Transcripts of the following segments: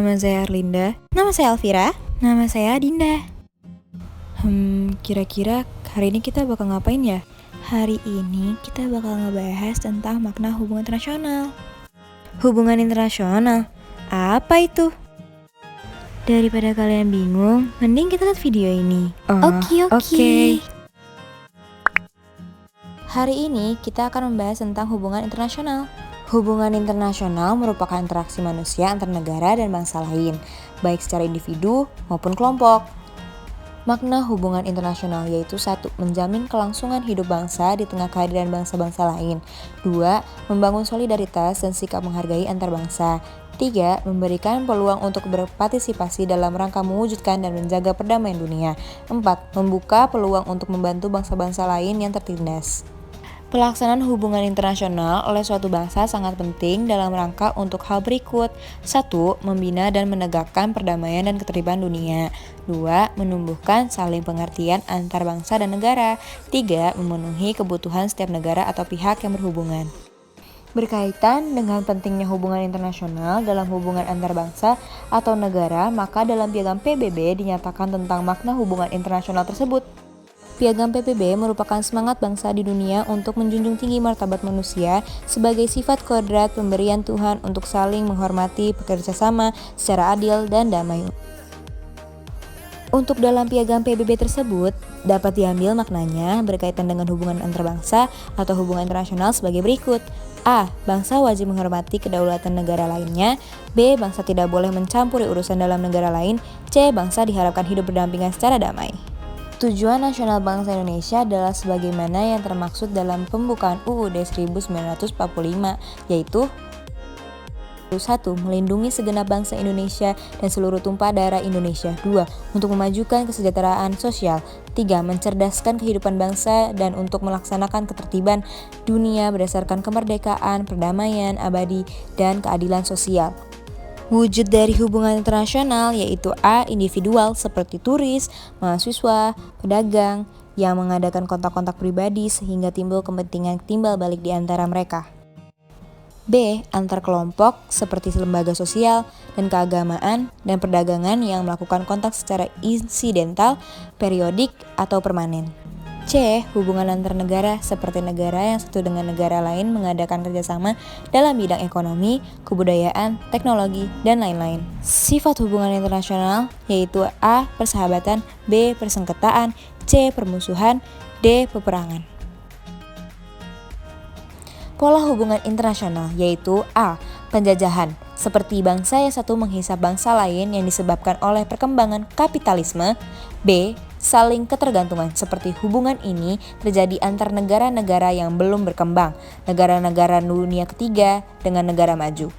Nama saya Arlinda. Nama saya Elvira. Nama saya Dinda. Kira-kira hari ini kita bakal ngapain ya? Hari ini kita bakal ngebahas tentang makna hubungan internasional. Hubungan internasional? Apa itu? Daripada kalian bingung, mending kita lihat video ini. Oke. Hari ini kita akan membahas tentang hubungan internasional. Hubungan internasional merupakan interaksi manusia antar negara dan bangsa lain, baik secara individu maupun kelompok. Makna hubungan internasional yaitu 1. Menjamin kelangsungan hidup bangsa di tengah kehadiran bangsa-bangsa lain. 2. Membangun solidaritas dan sikap menghargai antar bangsa. 3. Memberikan peluang untuk berpartisipasi dalam rangka mewujudkan dan menjaga perdamaian dunia. 4. Membuka peluang untuk membantu bangsa-bangsa lain yang tertindas. Pelaksanaan hubungan internasional oleh suatu bangsa sangat penting dalam rangka untuk hal berikut. 1. Membina dan menegakkan perdamaian dan ketertiban dunia. 2. Menumbuhkan saling pengertian antar bangsa dan negara. 3. Memenuhi kebutuhan setiap negara atau pihak yang berhubungan. Berkaitan dengan pentingnya hubungan internasional dalam hubungan antar bangsa atau negara, maka dalam Piagam PBB dinyatakan tentang makna hubungan internasional tersebut. Piagam PBB merupakan semangat bangsa di dunia untuk menjunjung tinggi martabat manusia sebagai sifat kodrat pemberian Tuhan untuk saling menghormati, bekerja sama secara adil dan damai. Untuk dalam Piagam PBB tersebut dapat diambil maknanya berkaitan dengan hubungan antar bangsa atau hubungan internasional sebagai berikut. A. Bangsa wajib menghormati kedaulatan negara lainnya. B. Bangsa tidak boleh mencampuri urusan dalam negara lain. C. Bangsa diharapkan hidup berdampingan secara damai. Tujuan nasional bangsa Indonesia adalah sebagaimana yang termaksud dalam pembukaan UUD 1945, yaitu 1. Melindungi segenap bangsa Indonesia dan seluruh tumpah darah Indonesia. 2. Untuk memajukan kesejahteraan sosial. 3. Mencerdaskan kehidupan bangsa dan untuk melaksanakan ketertiban dunia berdasarkan kemerdekaan, perdamaian, abadi, dan keadilan sosial. Wujud dari hubungan internasional yaitu A. Individual seperti turis, mahasiswa, pedagang yang mengadakan kontak-kontak pribadi sehingga timbul kepentingan timbal balik di antara mereka. B. Antar kelompok seperti lembaga sosial dan keagamaan dan perdagangan yang melakukan kontak secara insidental, periodik, atau permanen. C. Hubungan antar negara seperti negara yang satu dengan negara lain mengadakan kerjasama dalam bidang ekonomi, kebudayaan, teknologi, dan lain-lain. Sifat hubungan internasional yaitu A. Persahabatan, B. Persengketaan, C. Permusuhan, D. Peperangan. Pola hubungan internasional yaitu A. Penjajahan, seperti bangsa yang satu menghisap bangsa lain yang disebabkan oleh perkembangan kapitalisme. B. Saling ketergantungan, seperti hubungan ini terjadi antar negara-negara yang belum berkembang, negara-negara dunia ketiga dengan negara maju.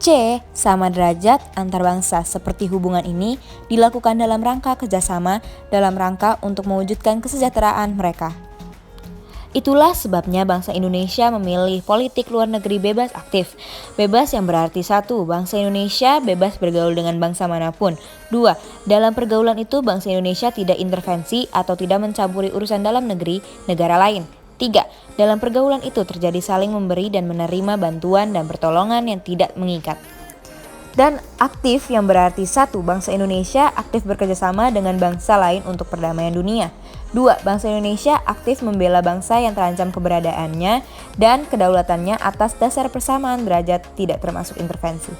C. Sama derajat antar bangsa, seperti hubungan ini dilakukan dalam rangka kerjasama dalam rangka untuk mewujudkan kesejahteraan mereka. Itulah sebabnya bangsa Indonesia memilih politik luar negeri bebas aktif. Bebas yang berarti 1. Bangsa Indonesia bebas bergaul dengan bangsa manapun. 2. Dalam pergaulan itu bangsa Indonesia tidak intervensi atau tidak mencampuri urusan dalam negeri negara lain. 3. Dalam pergaulan itu terjadi saling memberi dan menerima bantuan dan pertolongan yang tidak mengikat. Dan aktif yang berarti 1. Bangsa Indonesia aktif bekerjasama dengan bangsa lain untuk perdamaian dunia. 2. Bangsa Indonesia aktif membela bangsa yang terancam keberadaannya dan kedaulatannya atas dasar persamaan derajat tidak termasuk intervensi.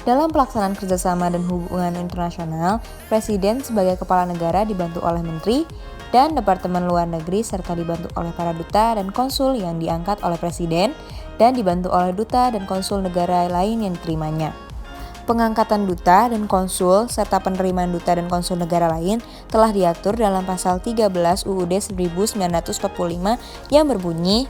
Dalam pelaksanaan kerjasama dan hubungan internasional, Presiden sebagai kepala negara dibantu oleh Menteri dan Departemen Luar Negeri serta dibantu oleh para duta dan konsul yang diangkat oleh Presiden dan dibantu oleh duta dan konsul negara lain yang diterimanya. Pengangkatan duta dan konsul serta penerimaan duta dan konsul negara lain telah diatur dalam pasal 13 UUD 1945 yang berbunyi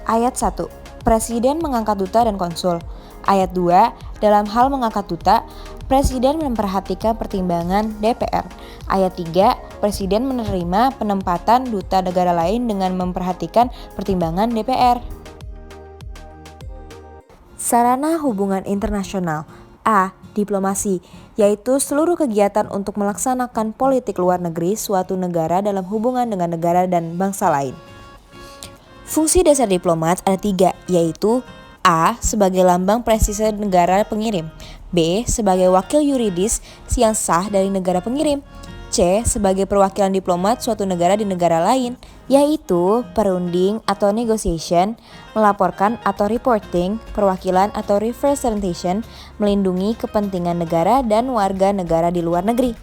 Ayat 1. Presiden mengangkat duta dan konsul. Ayat 2. Dalam hal mengangkat duta, Presiden memperhatikan pertimbangan DPR. Ayat 3. Presiden menerima penempatan duta negara lain dengan memperhatikan pertimbangan DPR. Sarana hubungan internasional. A. Diplomasi, yaitu seluruh kegiatan untuk melaksanakan politik luar negeri suatu negara dalam hubungan dengan negara dan bangsa lain. Fungsi dasar diplomat ada 3, yaitu A. Sebagai lambang prestise negara pengirim. B. Sebagai wakil yuridis yang sah dari negara pengirim. C. Sebagai perwakilan diplomat suatu negara di negara lain, yaitu perunding atau negotiation, melaporkan atau reporting, perwakilan atau representation, melindungi kepentingan negara dan warga negara di luar negeri.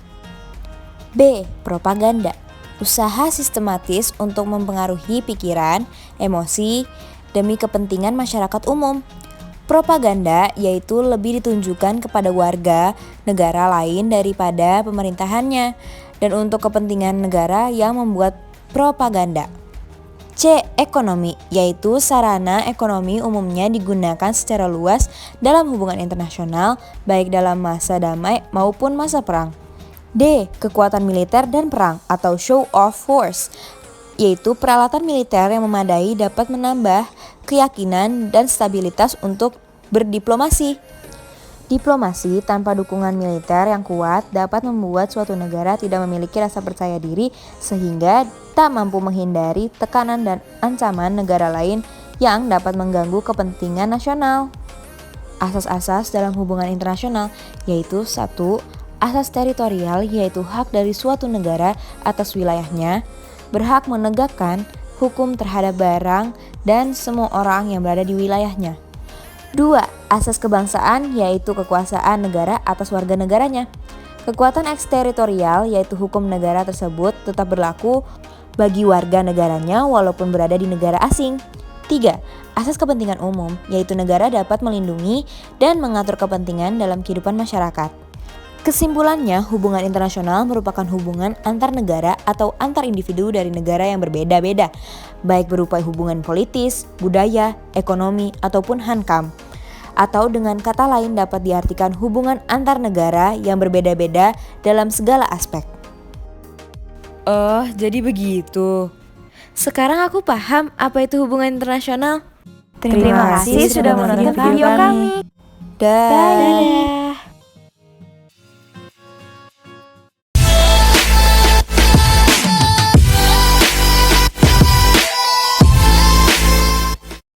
B. Propaganda, usaha sistematis untuk mempengaruhi pikiran, emosi, demi kepentingan masyarakat umum. Propaganda yaitu lebih ditunjukkan kepada warga negara lain daripada pemerintahannya dan untuk kepentingan negara yang membuat propaganda. C. Ekonomi, yaitu sarana ekonomi umumnya digunakan secara luas dalam hubungan internasional baik dalam masa damai maupun masa perang. D. Kekuatan militer dan perang atau show of force, yaitu peralatan militer yang memadai dapat menambah keyakinan dan stabilitas untuk berdiplomasi. Diplomasi tanpa dukungan militer yang kuat dapat membuat suatu negara tidak memiliki rasa percaya diri sehingga tak mampu menghindari tekanan dan ancaman negara lain yang dapat mengganggu kepentingan nasional. Asas-asas dalam hubungan internasional yaitu 1. Asas teritorial, yaitu hak dari suatu negara atas wilayahnya, berhak menegakkan hukum terhadap barang dan semua orang yang berada di wilayahnya. 2. Asas kebangsaan, yaitu kekuasaan negara atas warga negaranya. Kekuatan eksteritorial, yaitu hukum negara tersebut tetap berlaku bagi warga negaranya walaupun berada di negara asing. 3. Asas kepentingan umum, yaitu negara dapat melindungi dan mengatur kepentingan dalam kehidupan masyarakat. Kesimpulannya, hubungan internasional merupakan hubungan antar negara atau antar individu dari negara yang berbeda-beda, baik berupa hubungan politis, budaya, ekonomi, ataupun hankam. Atau dengan kata lain dapat diartikan hubungan antar negara yang berbeda-beda dalam segala aspek. Oh, jadi begitu. Sekarang aku paham apa itu hubungan internasional. Terima kasih sudah menonton video kami. Dadah.